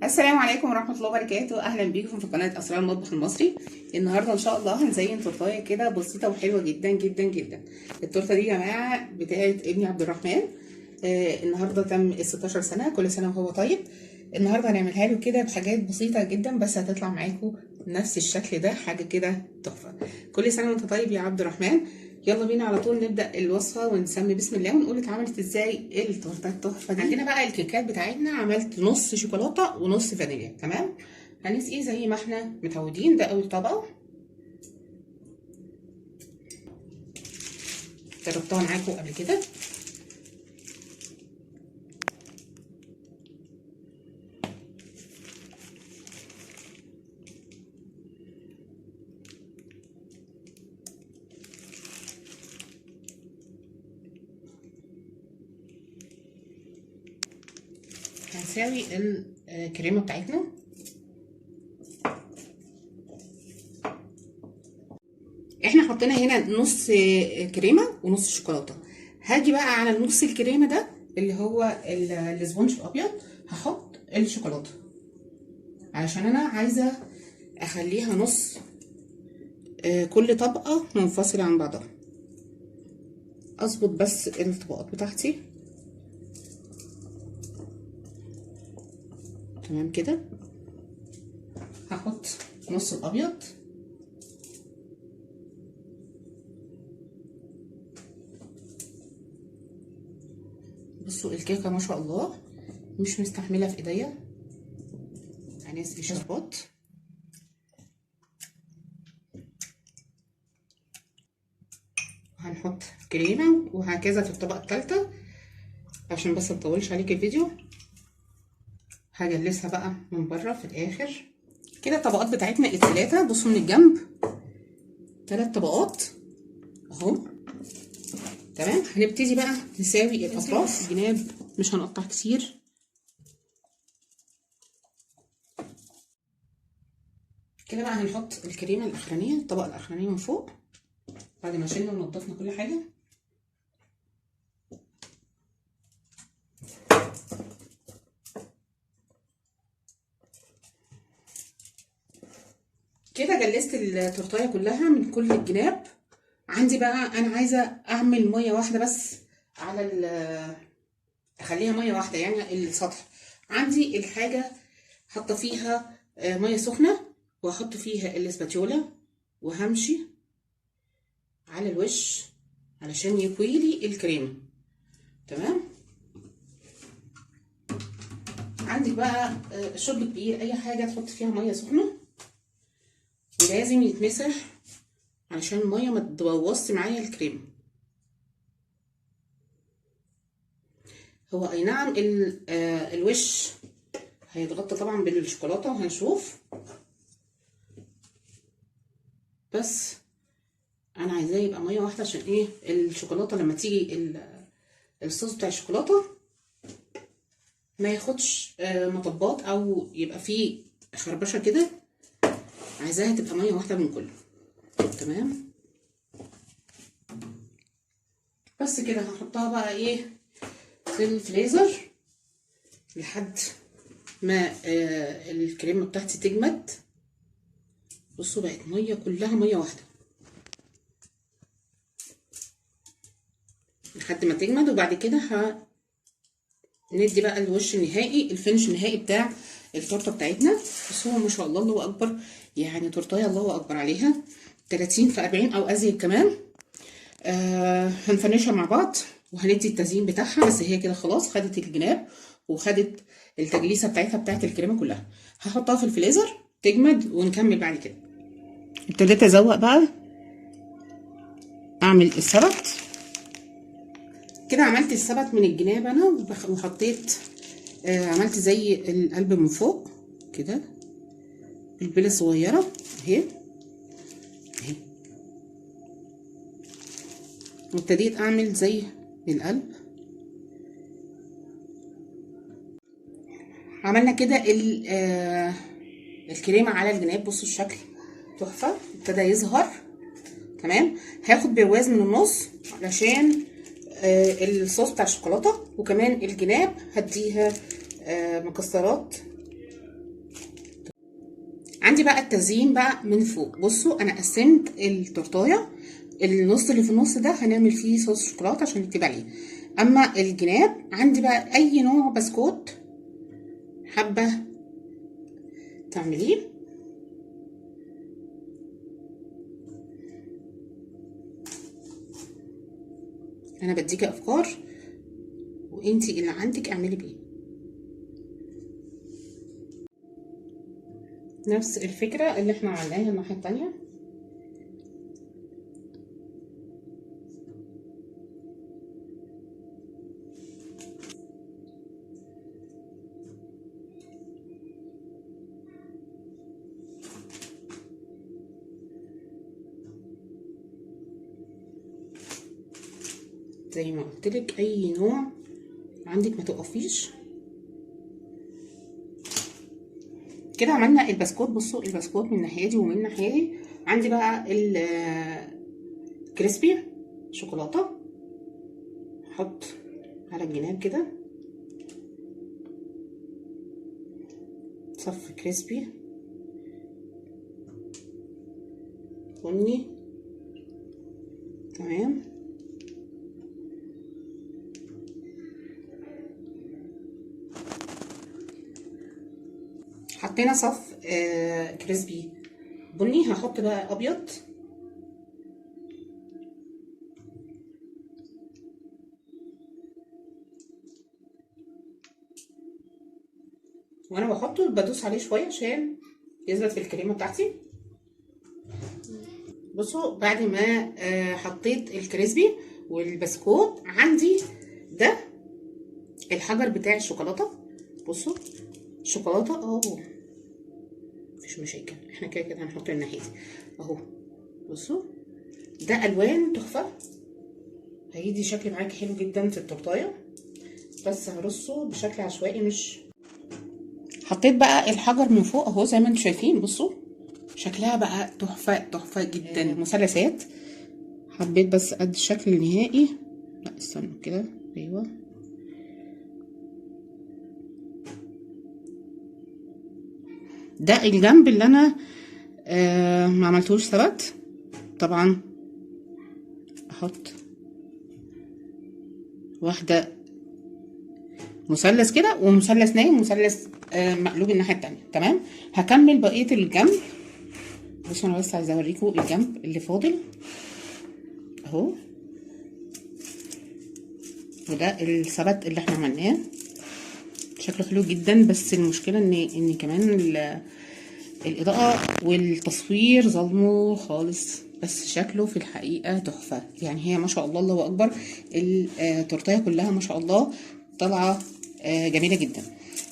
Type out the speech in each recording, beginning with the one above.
السلام عليكم ورحمة الله وبركاته. أهلا بيكم في قناة أسرار المطبخ المصري. النهاردة إن شاء الله هنزين تورتاية كده بسيطة وحلوة جدا جدا جدا. التورتة دي يا جماعة بتاعت ابني عبد الرحمن. النهاردة تم ال 16 سنة، كل سنة وهو طيب. النهاردة هنعملها له كده بحاجات بسيطة جدا، بس هتطلع معاكم نفس الشكل ده، حاجة كده تحفة. كل سنة وانت طيب يا عبد الرحمن. يلا بينا على طول نبدأ الوصفة ونسمي بسم الله ونقول اتعملت ازاي التورته التحفة دي. عندنا بقى الكيكات بتاعتنا، عملت نص شوكولاتة ونص فانيليا. تمام، هنسقيه زي ما احنا متعودين. ده اول طبقة، جربتها معاكم قبل كده. هنساوي الكريمة بتاعتنا. احنا حطينا هنا نص كريمة ونص شوكولاتة. هاجي بقى على نص الكريمة ده اللي هو الاسبونج الابيض، هحط الشوكولاتة علشان انا عايزة اخليها نص، كل طبقة منفصلة عن بعضها. اظبط بس الطبقات بتاعتي تمام كده. هحط نص الابيض، بصوا الكيكه ما شاء الله مش مستحمله في ايديا. هنسقي شربات، هنحط كريمه وهكذا في الطبقه الثالثه عشان بس مطولش عليك الفيديو. هجلسها بقى من بره في الاخر كده. الطبقات بتاعتنا الثلاثه، بصوا من الجنب 3 طبقات اهو. تمام، هنبتدي بقى نساوي الاطراف. الجناب مش هنقطع كتير. كده بقى هنحط الكريمه الاخرانيه، الطبقه الاخرانيه من فوق بعد ما شلنا ونضفنا كل حاجه. كده جلست التورتايه كلها من كل الجناب. عندي بقى انا عايزه اعمل ميه واحده بس على اخليها ميه واحده يعني السطح. عندي الحاجه حاطه فيها ميه سخنه، واحط فيها الاسباتيولا وهمشي على الوش علشان يكوي لي الكريمه. تمام، عندك بقى شرب كبير، اي حاجه تحط فيها ميه سخنه، ولازم يتمسح علشان الميه ما تبوظش معايا الكريمه. هو اي نعم الوش هيتغطى طبعا بالشوكولاته وهنشوف، بس انا عايزاه يبقى ميه واحده عشان ايه الشوكولاته لما تيجي الصوص بتاع الشوكولاته ما ياخدش مطبات او يبقى فيه خربشه كده. عايزاها تبقى ميه واحده من كله. تمام، بس كده هحطها بقى ايه في الفريزر لحد ما الكريمه بتاعتي تجمد. بصوا بقت ميه كلها ميه واحده لحد ما تجمد. وبعد كده ندي بقى الوش النهائي، الفينش النهائي بتاع التورته بتاعتنا. بس هو ما شاء الله الله اكبر، يعني تورتايه الله اكبر عليها 30 في 40 او ازيد كمان. هنفنشها مع بعض وهندي التزيين بتاعها. بس هي كده خلاص خدت الجناب وخدت التجليسه بتاعتها بتاعت الكريمه كلها. هحطها في الفريزر تجمد ونكمل بعد كده. ابتديت ازوق بقى، اعمل السبت كده. عملت السبت من الجناب انا وحطيت عملت زي القلب من فوق كده، البلة صغيرة اهي اهي، وابتديت اعمل زي القلب. عملنا كده الكريمة على الجناب. بصوا الشكل تحفة، ابتدى يظهر. تمام، هاخد برواز من النص علشان الصوص بتاع الشوكولاته، وكمان الجناب هديها مكسرات عندي بقى التزيين بقى من فوق. بصوا انا قسمت التورتايه، النص اللي في النص ده هنعمل فيه صوص شوكولاته عشان نكتب عليه، اما الجناب عندي بقى اي نوع بسكوت حابه تعمليه. انا بديكي افكار وانتي اللي عندك اعملي بيه. نفس الفكره اللي احنا عملناها الناحيه التانيه. زي ما قلتلك اي نوع عندك ما توقفيش كده. عملنا البسكوت. بصوا البسكوت من الناحيه دي ومن الناحيه دي. عندي بقى الكريسبي شوكولاته، احط على الجناب كده صف كريسبي بني. تمام. حطينا صف كريسبي بني. هحط بقى ابيض، وانا بحطه بدوس عليه شويه عشان يثبت في الكريمه بتاعتي. بصوا بعد ما حطيت الكريسبي والبسكوت عندي ده الحجر بتاع الشوكولاته. بصوا الشوكولاته اهو، مفيش مشاكل، احنا كده كده هنحط الناحيه دي اهو. بصوا ده الوان تحفه، هيدي شكل معاكي حلو جدا في التورتايه، بس هرصه بشكل عشوائي. مش حطيت بقى الحجر من فوق اهو زي ما انتم شايفين. بصوا شكلها بقى تحفه تحفه جدا، مثلثات. حبيت بس قد الشكل النهائي. لا استنوا كده، ايوه ده الجنب اللي انا ما عملتوش ثبت. طبعا احط واحده مثلث كده ومثلث نايم ومثلث مقلوب الناحيه التانية. تمام. هكمل بقيه الجنب. بصوا انا بس عايزه اوريكم الجنب اللي فاضل اهو، وده الثبت اللي احنا عملناه. شكله حلو جدا، بس المشكله ان كمان الاضاءه والتصوير ظلمه خالص، بس شكله في الحقيقه تحفه. يعني هي ما شاء الله الله اكبر، التورتيه كلها ما شاء الله طالعه جميله جدا.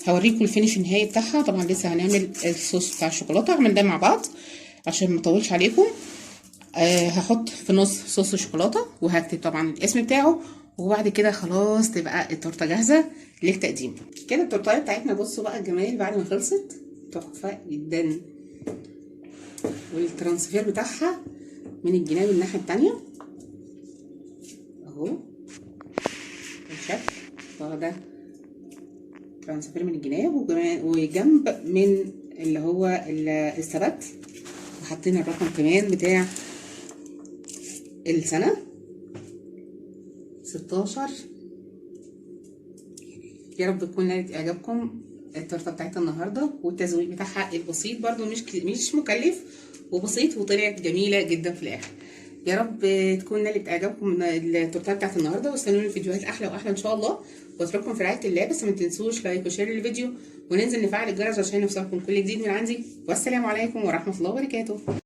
هوريكم الفينش النهائي بتاعها. طبعا لسه هنعمل الصوص بتاع الشوكولاته، عملناه مع بعض عشان ما اطولش عليكم. هحط في النص صوص الشوكولاته وهكتب طبعا الاسم بتاعه، وبعد كده خلاص تبقى التورته جاهزه للتقديم. كده التورتايه بتاعتنا بصوا بقى الجمال بعد ما خلصت، تحفه جدا. والترانسفير بتاعها من الجناب الناحيه التانية اهو الشكل ده، ترانسفير من الجناب وجنب من اللي هو الثبت. وحطينا الرقم كمان بتاع السنه 16. يا رب تكون نالت اعجابكم التورته بتاعتنا النهارده، والتزويق بتاعها البسيط برده مش مكلف وبسيط، وطلعت جميله جدا في الاخر. يا رب تكون نالت اعجابكم التورته بتاعت النهارده، واستنوني الفيديوهات احلى واحلى ان شاء الله. واترككم في رعايه الله، بس ما تنسوش لايك وشير للفيديو، وننزل نفعل الجرس عشان يوصلكم كل جديد من عندي. والسلام عليكم ورحمه الله وبركاته.